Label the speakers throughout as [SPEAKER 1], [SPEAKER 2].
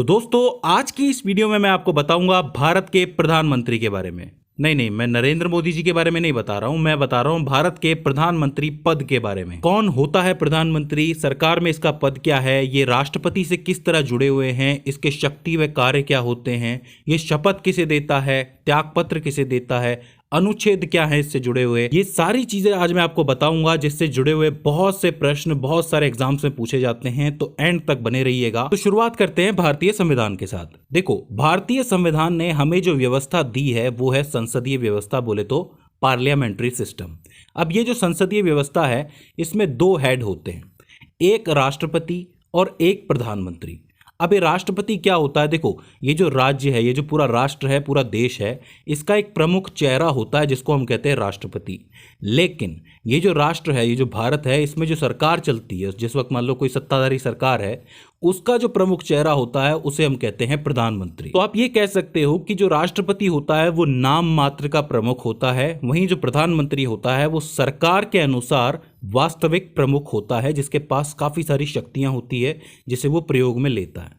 [SPEAKER 1] दोस्तों आज की इस वीडियो में मैं आपको बताऊंगा भारत के प्रधानमंत्री के बारे में। नहीं, मैं नरेंद्र मोदी जी के बारे में नहीं बता रहा हूं, मैं बता रहा हूं भारत के प्रधानमंत्री पद के बारे में। कौन होता है प्रधानमंत्री, सरकार में इसका पद क्या है, ये राष्ट्रपति से किस तरह जुड़े हुए हैं, इसके शक्ति व कार्य क्या होते हैं, ये शपथ किसे देता है, त्यागपत्र किसे देता है, अनुच्छेद क्या है इससे जुड़े हुए, ये सारी चीजें आज मैं आपको बताऊंगा, जिससे जुड़े हुए बहुत से प्रश्न बहुत सारे एग्जाम्स में पूछे जाते हैं। तो एंड तक बने रहिएगा। तो शुरुआत करते हैं भारतीय संविधान के साथ। देखो, भारतीय संविधान ने हमें जो व्यवस्था दी है वो है संसदीय व्यवस्था, बोले तो पार्लियामेंट्री सिस्टम। अब ये जो संसदीय व्यवस्था है इसमें दो हेड होते हैं, एक राष्ट्रपति और एक प्रधानमंत्री। अब ये राष्ट्रपति क्या होता है, देखो ये जो राज्य है, ये जो पूरा राष्ट्र है, पूरा देश है, इसका एक प्रमुख चेहरा होता है जिसको हम कहते हैं राष्ट्रपति। लेकिन ये जो राष्ट्र है, ये जो भारत है, इसमें जो सरकार चलती है, जिस वक्त मान लो कोई सत्ताधारी सरकार है, उसका जो प्रमुख चेहरा होता है उसे हम कहते हैं प्रधानमंत्री। तो आप ये कह सकते हो कि जो राष्ट्रपति होता है वो नाम मात्र का प्रमुख होता है, वहीं जो प्रधानमंत्री होता है वो सरकार के अनुसार वास्तविक प्रमुख होता है, जिसके पास काफी सारी शक्तियां होती है जिसे वो प्रयोग में लेता है।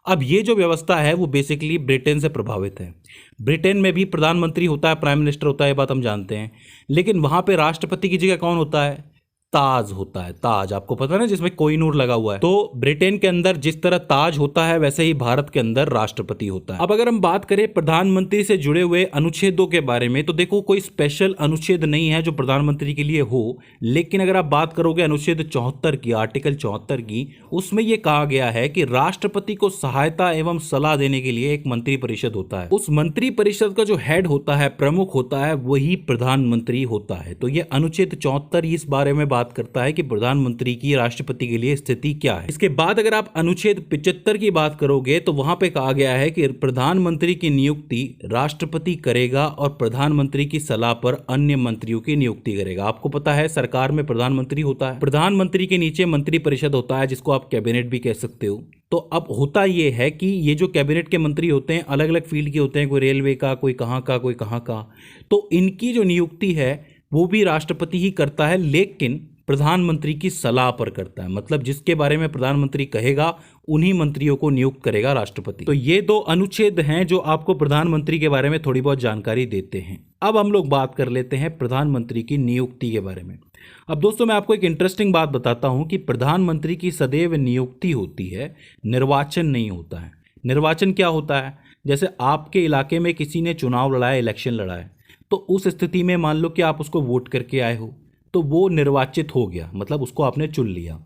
[SPEAKER 1] अब ये जो व्यवस्था है वो बेसिकली ब्रिटेन से प्रभावित है। ब्रिटेन में भी प्रधानमंत्री होता है, प्राइम मिनिस्टर होता है, ये बात हम जानते हैं, लेकिन वहां पे राष्ट्रपति की जगह कौन होता है, ताज होता है। ताज आपको पता है ना, जिसमें कोहिनूर लगा हुआ है। तो ब्रिटेन के अंदर जिस तरह ताज होता है वैसे ही भारत के अंदर राष्ट्रपति होता है। अब अगर हम बात करें प्रधानमंत्री से जुड़े हुए अनुच्छेदों के बारे में, तो देखो कोई स्पेशल अनुच्छेद नहीं है जो प्रधानमंत्री के लिए हो, लेकिन अगर आप बात करोगे अनुच्छेद 74 की, आर्टिकल 74 की, उसमें यह कहा गया है कि राष्ट्रपति को सहायता एवं सलाह देने के लिए एक मंत्रिपरिषद होता है। उस मंत्रिपरिषद का जो हेड होता है, प्रमुख होता है, वही प्रधानमंत्री होता है। तो यह अनुच्छेद 74 इस बारे में बात करता है कि प्रधानमंत्री की राष्ट्रपति के लिए स्थिति क्या है। इसके बाद अगर आप अनुच्छेद 75 की बात करोगे तो वहां पे कहा गया है कि प्रधानमंत्री की नियुक्ति राष्ट्रपति करेगा और प्रधानमंत्री की सलाह पर अन्य मंत्रियों की नियुक्ति करेगा। आपको पता है सरकार में प्रधानमंत्री होता है, प्रधानमंत्री के नीचे मंत्रिपरिषद होता है जिसको आप कैबिनेट भी कह सकते हो। तो अब होता यह है कि ये जो कैबिनेट के मंत्री होते हैं अलग अलग फील्ड के होते हैं, कोई रेलवे का, कोई कहाँ का, कोई कहाँ का। तो इनकी जो नियुक्ति है वो भी राष्ट्रपति ही करता है, लेकिन प्रधानमंत्री की सलाह पर करता है। मतलब जिसके बारे में प्रधानमंत्री कहेगा उन्हीं मंत्रियों को नियुक्त करेगा राष्ट्रपति। तो ये दो अनुच्छेद हैं जो आपको प्रधानमंत्री के बारे में थोड़ी बहुत जानकारी देते हैं। अब हम लोग बात कर लेते हैं प्रधानमंत्री की नियुक्ति के बारे में। अब दोस्तों मैं आपको एक इंटरेस्टिंग बात बताता हूं कि प्रधानमंत्री की सदैव नियुक्ति होती है, निर्वाचन नहीं होता है। निर्वाचन क्या होता है, जैसे आपके इलाके में किसी ने चुनाव लड़ा है, इलेक्शन लड़ा है, तो उस स्थिति में मान लो कि आप उसको वोट करके आए हो तो वो निर्वाचित हो गया, मतलब उसको आपने चुन लिया।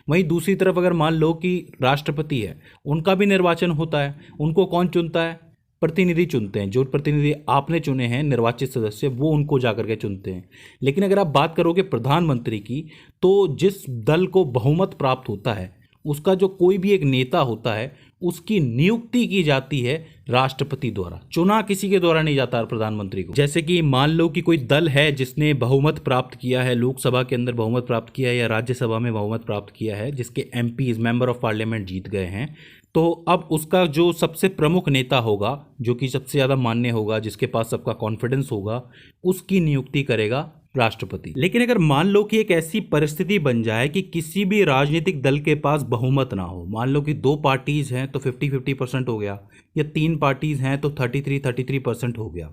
[SPEAKER 1] वहीं दूसरी तरफ अगर मान लो कि राष्ट्रपति है, उनका भी निर्वाचन होता है। उनको कौन चुनता है, प्रतिनिधि चुनते हैं। जो प्रतिनिधि आपने चुने हैं, निर्वाचित सदस्य, वो उनको जाकर के चुनते हैं। लेकिन अगर आप बात करोगे प्रधानमंत्री की, तो जिस दल को बहुमत प्राप्त होता है उसका जो कोई भी एक नेता होता है उसकी नियुक्ति की जाती है राष्ट्रपति द्वारा, चुना किसी के द्वारा नहीं जाता प्रधानमंत्री को। जैसे कि मान लो कि कोई दल है जिसने बहुमत प्राप्त किया है, लोकसभा के अंदर बहुमत प्राप्त किया है या राज्यसभा में बहुमत प्राप्त किया है, जिसके एमपीज, मेंबर ऑफ पार्लियामेंट, जीत गए हैं, तो अब उसका जो सबसे प्रमुख नेता होगा, जो कि सबसे ज़्यादा मान्य होगा, जिसके पास सबका कॉन्फिडेंस होगा, उसकी नियुक्ति करेगा राष्ट्रपति। लेकिन अगर मान लो कि एक ऐसी परिस्थिति बन जाए कि किसी भी राजनीतिक दल के पास बहुमत ना हो, मान लो कि 2 पार्टीज हैं तो 50-50% हो गया, या 3 पार्टीज हैं तो 33% हो गया,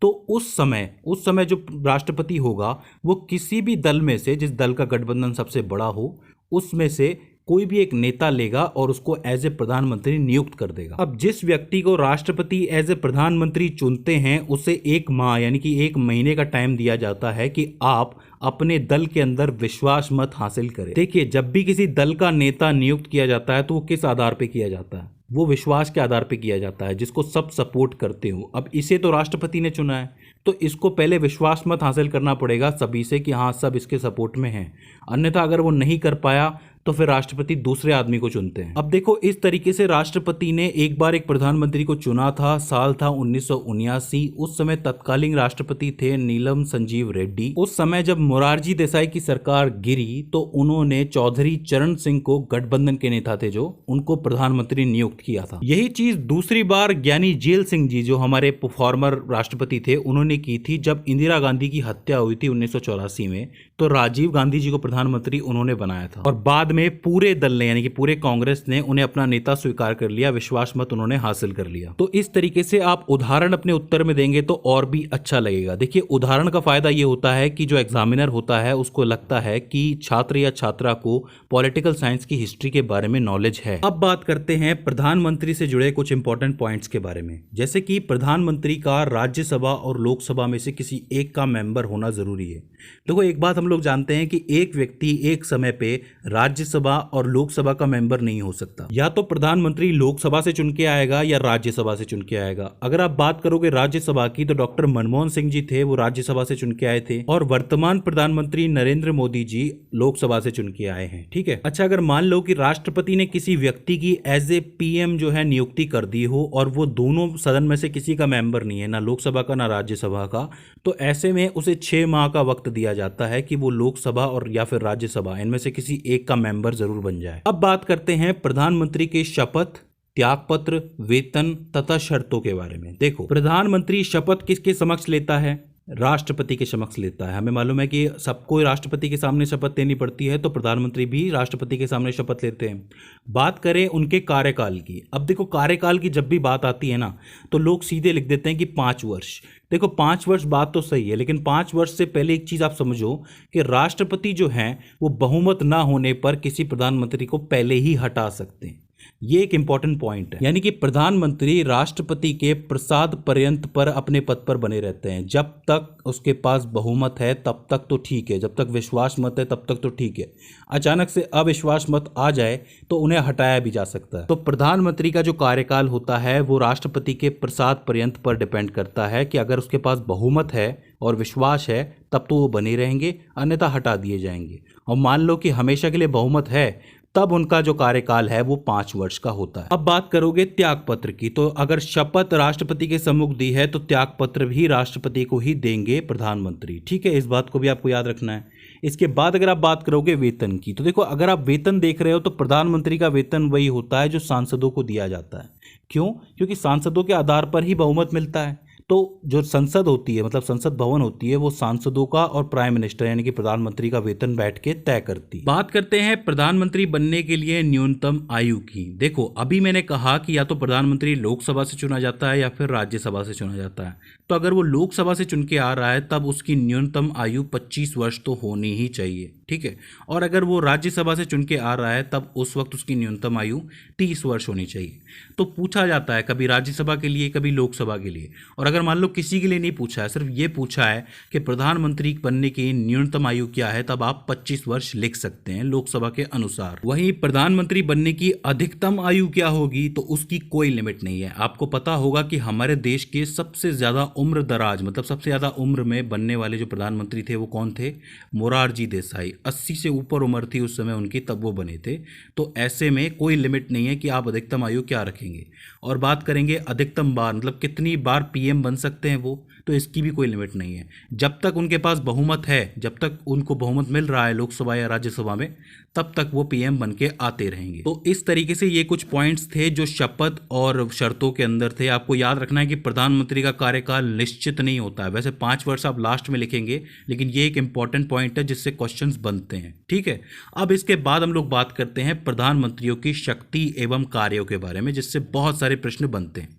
[SPEAKER 1] तो उस समय जो राष्ट्रपति होगा वो किसी भी दल में से, जिस दल का गठबंधन सबसे बड़ा हो, उसमें से कोई भी एक नेता लेगा और उसको एज ए प्रधानमंत्री नियुक्त कर देगा। अब जिस व्यक्ति को राष्ट्रपति एज ए प्रधानमंत्री चुनते हैं उसे 1 माह यानी कि 1 महीने का टाइम दिया जाता है कि आप अपने दल के अंदर विश्वास मत हासिल करें। देखिए, जब भी किसी दल का नेता नियुक्त किया जाता है तो वो किस आधार पे किया जाता है, वो विश्वास के आधार पे किया जाता है, जिसको सब सपोर्ट करते हो। अब इसे तो राष्ट्रपति ने चुना है, तो इसको पहले विश्वास मत हासिल करना पड़ेगा सभी से कि हाँ सब इसके सपोर्ट में हैं। अन्यथा अगर वो नहीं कर पाया तो फिर राष्ट्रपति दूसरे आदमी को चुनते हैं। अब देखो, इस तरीके से राष्ट्रपति ने एक बार एक प्रधानमंत्री को चुना था। साल था 1979। उस समय तत्कालीन राष्ट्रपति थे नीलम संजीव रेड्डी। उस समय जब मोरारजी देसाई की सरकार गिरी तो उन्होंने चौधरी चरण सिंह को, गठबंधन के नेता थे जो, उनको प्रधानमंत्री नियुक्त किया था। यही चीज दूसरी बार ज्ञानी जेल सिंह जी, जो हमारे फॉर्मर राष्ट्रपति थे, उन्होंने की थी जब इंदिरा गांधी की हत्या हुई थी 1984 में। तो राजीव गांधी जी को प्रधानमंत्री उन्होंने बनाया था और बाद में पूरे दल ने यानी कि पूरे कांग्रेस ने उन्हें अपना नेता स्वीकार कर लिया, विश्वास मत उन्होंने हासिल कर लिया। तो इस तरीके से आप उदाहरण अपने उत्तर में देंगे तो और भी अच्छा लगेगा। देखिए, उदाहरण का फायदा ये होता है कि जो एग्जामिनर होता है उसको लगता है कि छात्र या छात्रा को पॉलिटिकल साइंस की हिस्ट्री के बारे में नॉलेज है। अब बात करते हैं प्रधानमंत्री से जुड़े कुछ इंपॉर्टेंट पॉइंट्स के बारे में, जैसे कि प्रधानमंत्री का राज्यसभा और लोकसभा में से किसी एक का मेंबर होना जरूरी है। देखो, एक बात हम लोग जानते हैं कि एक व्यक्ति एक समय पे राज्यसभा और लोकसभा का मेंबर नहीं हो सकता। या तो प्रधानमंत्री लोकसभा से चुन के आएगा या राज्यसभा से चुन के आएगा। अगर आप बात करोगे राज्यसभा की तो डॉक्टर मनमोहन सिंह जी थे, वो राज्यसभा से चुन के आए थे, और वर्तमान प्रधानमंत्री नरेंद्र मोदी जी लोकसभा से चुन के आए हैं। ठीक है। अच्छा, अगर मान लो कि राष्ट्रपति ने किसी व्यक्ति की एज ए पीएम जो है नियुक्ति कर दी हो और वो दोनों सदन में से किसी का मेंबर नहीं है, ना लोकसभा का ना राज्यसभा का, तो ऐसे में उसे 6 माह का वक्त दिया जाता है कि वो लोकसभा और या फिर राज्यसभा इनमें से किसी एक का मेंबर जरूर बन जाए। अब बात करते हैं प्रधानमंत्री के शपथ, त्यागपत्र, वेतन तथा शर्तों के बारे में। देखो, प्रधानमंत्री शपथ किसके समक्ष लेता है? राष्ट्रपति के समक्ष लेता है। हमें मालूम है कि सबको राष्ट्रपति के सामने शपथ लेनी पड़ती है, तो प्रधानमंत्री भी राष्ट्रपति के सामने शपथ लेते हैं। बात करें उनके कार्यकाल की, अब देखो कार्यकाल की जब भी बात आती है ना, तो लोग सीधे लिख देते हैं कि 5 वर्ष। देखो, 5 वर्ष बात तो सही है, लेकिन 5 वर्ष से पहले एक चीज आप समझो कि राष्ट्रपति जो है वो बहुमत ना होने पर किसी प्रधानमंत्री को पहले ही हटा सकते हैं। ये एक इंपॉर्टेंट पॉइंट है, यानी कि प्रधानमंत्री राष्ट्रपति के प्रसाद पर्यंत पर अपने पद पर बने रहते हैं। जब तक उसके पास बहुमत है तब तक तो ठीक है, जब तक विश्वास मत है तब तक तो ठीक है। अचानक से अविश्वास मत आ जाए तो उन्हें हटाया भी जा सकता है। तो प्रधानमंत्री का जो कार्यकाल होता है वो राष्ट्रपति के प्रसाद पर्यंत पर डिपेंड करता है कि अगर उसके पास बहुमत है और विश्वास है तब तो वो बने रहेंगे, अन्यथा हटा दिए जाएंगे। और मान लो कि हमेशा के लिए बहुमत है, तब उनका जो कार्यकाल है वो 5 वर्ष का होता है। अब बात करोगे त्यागपत्र की, तो अगर शपथ राष्ट्रपति के सम्मुख दी है तो त्यागपत्र भी राष्ट्रपति को ही देंगे प्रधानमंत्री। ठीक है, इस बात को भी आपको याद रखना है। इसके बाद अगर आप बात करोगे वेतन की, तो देखो, अगर आप वेतन देख रहे हो तो प्रधानमंत्री का वेतन वही होता है जो सांसदों को दिया जाता है। क्यों? क्योंकि सांसदों के आधार पर ही बहुमत मिलता है। तो जो संसद होती है, मतलब संसद भवन होती है, वो सांसदों का और प्राइम मिनिस्टर यानी कि प्रधानमंत्री का वेतन बैठ के तय करती है। बात करते हैं प्रधानमंत्री बनने के लिए न्यूनतम आयु की। देखो, अभी मैंने कहा कि या तो प्रधानमंत्री लोकसभा से चुना जाता है या फिर राज्यसभा से चुना जाता है। तो अगर वो लोकसभा से चुन के आ रहा है तब उसकी न्यूनतम आयु 25 वर्ष तो होनी ही चाहिए। ठीक है। और अगर वो राज्यसभा से चुन के आ रहा है तब उस वक्त उसकी न्यूनतम आयु 30 वर्ष होनी चाहिए। तो पूछा जाता है कभी राज्यसभा के लिए, कभी लोकसभा के लिए। और अगर मान लो किसी के लिए नहीं पूछा है, सिर्फ ये पूछा है कि प्रधानमंत्री बनने की न्यूनतम आयु क्या है, तब आप 25 वर्ष लिख सकते हैं लोकसभा के अनुसार। वहीं प्रधानमंत्री बनने की अधिकतम आयु क्या होगी, तो उसकी कोई लिमिट नहीं है। आपको पता होगा कि हमारे देश के सबसे ज्यादा उम्र दराज, मतलब सबसे ज्यादा उम्र में बनने वाले जो प्रधानमंत्री थे वो कौन थे? मोरारजी देसाई। 80 से ऊपर उम्र थी उस समय उनकी, तब वो बने थे। तो ऐसे में कोई लिमिट नहीं है कि आप अधिकतम आयु क्या रखेंगे। और बात करेंगे अधिकतम बार, मतलब कितनी बार पीएम बन सकते हैं वो, तो इसकी भी कोई लिमिट नहीं है। जब तक उनके पास बहुमत है, जब तक उनको बहुमत मिल रहा है लोकसभा या राज्यसभा में, तब तक वो पीएम बन के आते रहेंगे। तो इस तरीके से ये कुछ पॉइंट्स थे जो शपथ और शर्तों के अंदर थे। आपको याद रखना है कि प्रधानमंत्री का कार्यकाल निश्चित नहीं होता है। वैसे 5 वर्ष आप लास्ट में लिखेंगे, लेकिन ये एक इंपॉर्टेंट पॉइंट है जिससे क्वेश्चंस बनते हैं। ठीक है। अब इसके बाद हम लोग बात करते हैं प्रधानमंत्रियों की शक्ति एवं कार्यों के बारे में, जिससे बहुत सारे प्रश्न बनते हैं।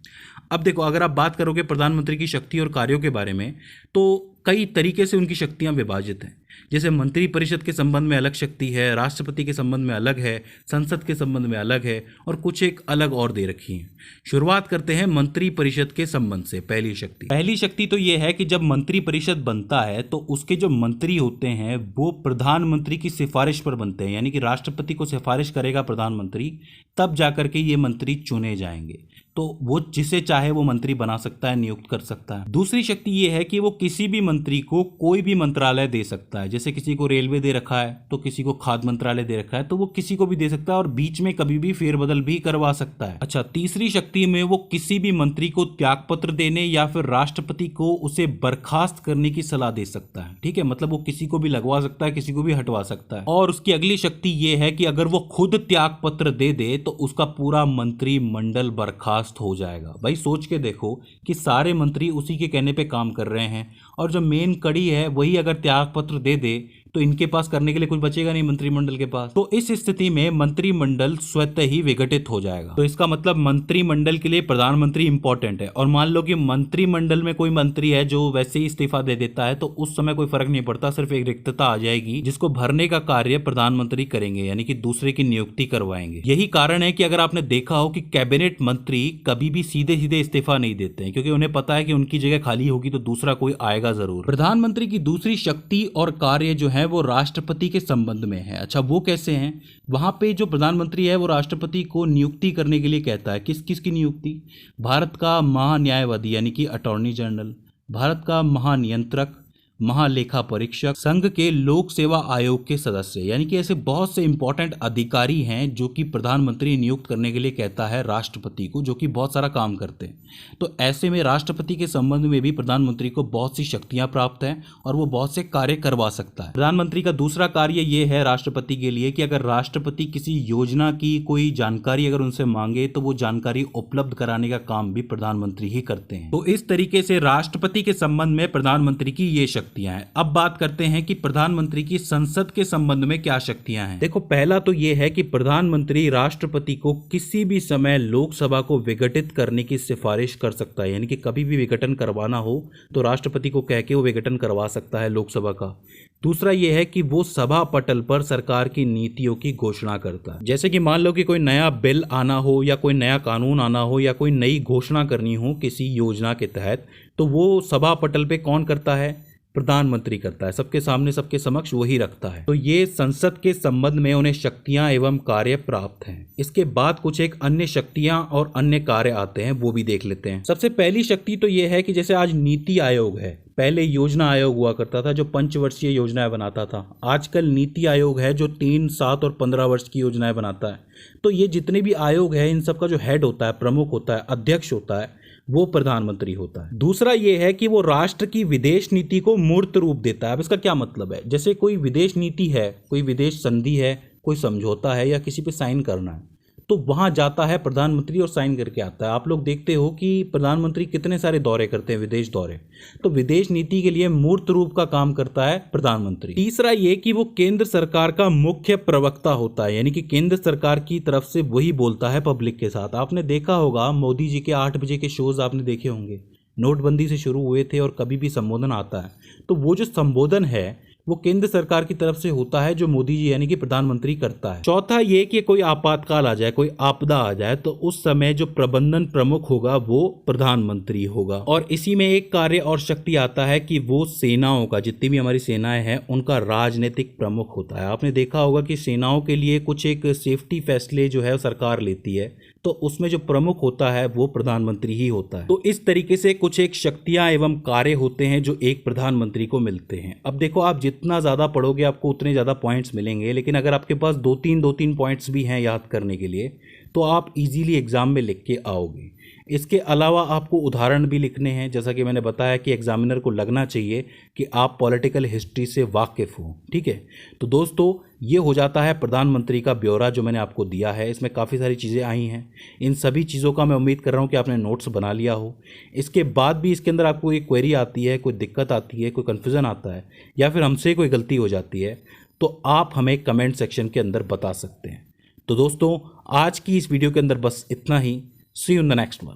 [SPEAKER 1] अब देखो, अगर आप बात करोगे प्रधानमंत्री की शक्ति और कार्यों के बारे में, तो कई तरीके से उनकी शक्तियां विभाजित हैं। जैसे मंत्री परिषद के संबंध में अलग शक्ति है, राष्ट्रपति के संबंध में अलग है, संसद के संबंध में अलग है, और कुछ एक अलग और दे रखी है। शुरुआत करते हैं मंत्री परिषद के संबंध से। पहली शक्ति तो ये है कि जब मंत्री परिषद बनता है तो उसके जो मंत्री होते हैं वो प्रधानमंत्री की सिफारिश पर बनते हैं, यानी कि राष्ट्रपति को सिफारिश करेगा प्रधानमंत्री, तब जाकर के ये मंत्री चुने जाएंगे। तो वो जिसे चाहे वो मंत्री बना सकता है, नियुक्त कर सकता है। दूसरी शक्ति ये है कि वो किसी भी मंत्री को कोई भी मंत्रालय दे सकता है। जैसे किसी को रेलवे दे रखा है तो किसी को खाद्य मंत्रालय दे रखा है, तो वो किसी को भी दे सकता है और बीच में कभी भी फेरबदल भी करवा सकता है। अच्छा, तीसरी शक्ति में वो किसी भी मंत्री को त्यागपत्र देने या फिर राष्ट्रपति को उसे बर्खास्त करने की सलाह दे सकता है। ठीक है, मतलब वो किसी को भी लगवा सकता है, किसी को भी हटवा सकता है। और उसकी अगली शक्ति ये है कि अगर वो खुद त्यागपत्र दे दे तो उसका पूरा मंत्रिमंडल बर्खास्त हो जाएगा। भाई सोच के देखो कि सारे मंत्री उसी के कहने पे काम कर रहे हैं और जो मेन कड़ी है वही अगर त्यागपत्र दे दे तो इनके पास करने के लिए कुछ बचेगा नहीं मंत्रिमंडल के पास। तो इस स्थिति में मंत्रिमंडल स्वतः ही विघटित हो जाएगा। तो इसका मतलब मंत्रिमंडल के लिए प्रधानमंत्री इंपॉर्टेंट है। और मान लो कि मंत्रिमंडल में कोई मंत्री है जो वैसे ही इस्तीफा दे देता है, तो उस समय कोई फर्क नहीं पड़ता, सिर्फ एक रिक्तता आ जाएगी जिसको भरने का कार्य प्रधानमंत्री करेंगे, यानी कि दूसरे की नियुक्ति करवाएंगे। यही कारण है कि अगर आपने देखा हो कि कैबिनेट मंत्री कभी भी सीधे सीधे इस्तीफा नहीं देते हैं, क्योंकि उन्हें पता है कि उनकी जगह खाली होगी तो दूसरा कोई आएगा जरूर। प्रधानमंत्री की दूसरी शक्ति और कार्य जो है वो राष्ट्रपति के संबंध में है। अच्छा, वो कैसे हैं? वहां पे जो प्रधानमंत्री है वो राष्ट्रपति को नियुक्ति करने के लिए कहता है। किस किस की नियुक्ति? भारत का महान्यायवादी यानी कि अटॉर्नी जनरल, भारत का महानियंत्रक, महालेखा परीक्षक, संघ के लोक सेवा आयोग के सदस्य, यानी कि ऐसे बहुत से इंपॉर्टेंट अधिकारी हैं जो कि प्रधानमंत्री नियुक्त करने के लिए कहता है राष्ट्रपति को, जो कि बहुत सारा काम करते हैं। तो ऐसे में राष्ट्रपति के संबंध में भी प्रधानमंत्री को बहुत सी शक्तियां प्राप्त हैं और वो बहुत से कार्य करवा सकता है। प्रधानमंत्री का दूसरा कार्य ये है राष्ट्रपति के लिए कि अगर राष्ट्रपति किसी योजना की कोई जानकारी अगर उनसे मांगे तो वो जानकारी उपलब्ध कराने का काम भी प्रधानमंत्री ही करते हैं। तो इस तरीके से राष्ट्रपति के संबंध में प्रधानमंत्री की ये शक्तियां हैं। अब बात करते हैं कि प्रधानमंत्री की संसद के संबंध में क्या शक्तियां हैं। देखो, पहला तो यह है कि प्रधानमंत्री राष्ट्रपति को किसी भी समय लोकसभा को विघटित करने की सिफारिश कर सकता है, यानी कि कभी भी विघटन करवाना हो तो राष्ट्रपति को कह के वो विघटन करवा सकता है लोकसभा का। दूसरा यह है कि वो सभा पटल पर सरकार की नीतियों की घोषणा करता है। जैसे कि मान लो कि कोई नया बिल आना हो या कोई नया कानून आना हो या कोई नई घोषणा करनी हो किसी योजना के तहत, तो वो सभा पटल पे कौन करता है? प्रधानमंत्री करता है। सबके सामने सबके समक्ष वही रखता है। तो ये संसद के संबंध में उन्हें शक्तियां एवं कार्य प्राप्त हैं। इसके बाद कुछ एक अन्य शक्तियां और अन्य कार्य आते हैं, वो भी देख लेते हैं। सबसे पहली शक्ति तो ये है कि जैसे आज नीति आयोग है, पहले योजना आयोग हुआ करता था जो 5 वर्षीय योजनाएं बनाता था। आजकल नीति आयोग है जो 3, 7 और 15 वर्ष की योजनाएं बनाता है। तो ये जितने भी आयोग है इन सब का जो हेड होता है, प्रमुख होता है, अध्यक्ष होता है, वो प्रधानमंत्री होता है। दूसरा ये है कि वो राष्ट्र की विदेश नीति को मूर्त रूप देता है। अब इसका क्या मतलब है? जैसे कोई विदेश नीति है, कोई विदेश संधि है, कोई समझौता है या किसी पे साइन करना है, तो वहां जाता है प्रधानमंत्री और साइन करके आता है। आप लोग देखते हो कि प्रधानमंत्री कितने सारे दौरे करते हैं, विदेश दौरे। तो विदेश नीति के लिए मूर्त रूप का काम करता है प्रधानमंत्री। तीसरा ये कि वो केंद्र सरकार का मुख्य प्रवक्ता होता है, यानी कि केंद्र सरकार की तरफ से वही बोलता है पब्लिक के साथ। आपने देखा होगा मोदी जी के 8 बजे के शोज आपने देखे होंगे, नोटबंदी से शुरू हुए थे और कभी भी संबोधन आता है तो वो जो संबोधन है वो केंद्र सरकार की तरफ से होता है जो मोदी जी यानी कि प्रधानमंत्री करता है। चौथा ये कि कोई आपातकाल आ जाए, कोई आपदा आ जाए, तो उस समय जो प्रबंधन प्रमुख होगा वो प्रधानमंत्री होगा। और इसी में एक कार्य और शक्ति आता है कि वो सेनाओं का, जितनी भी हमारी सेनाएं हैं उनका राजनीतिक प्रमुख होता है। आपने देखा होगा कि सेनाओं के लिए कुछ एक सेफ्टी फैसले जो है सरकार लेती है, तो उसमें जो प्रमुख होता है वो प्रधानमंत्री ही होता है। तो इस तरीके से कुछ एक शक्तियां एवं कार्य होते हैं जो एक प्रधानमंत्री को मिलते हैं। अब देखो, आप जितना ज़्यादा पढ़ोगे आपको उतने ज़्यादा पॉइंट्स मिलेंगे, लेकिन अगर आपके पास 2-3 पॉइंट्स भी हैं याद करने के लिए तो आप इजीली एग्जाम में लिख के आओगे। इसके अलावा आपको उदाहरण भी लिखने हैं, जैसा कि मैंने बताया कि एग्जामिनर को लगना चाहिए कि आप पॉलिटिकल हिस्ट्री से वाकिफ़ हो। ठीक है, तो दोस्तों ये हो जाता है प्रधानमंत्री का ब्यौरा जो मैंने आपको दिया है। इसमें काफ़ी सारी चीज़ें आई हैं। इन सभी चीज़ों का मैं उम्मीद कर रहा हूँ कि आपने नोट्स बना लिया हो। इसके बाद भी इसके अंदर आपको कोई क्वेरी आती है, कोई दिक्कत आती है, कोई कन्फ्यूज़न आता है या फिर हमसे कोई गलती हो जाती है, तो आप हमें कमेंट सेक्शन के अंदर बता सकते हैं। तो दोस्तों आज की इस वीडियो के अंदर बस इतना ही। See you in the next one.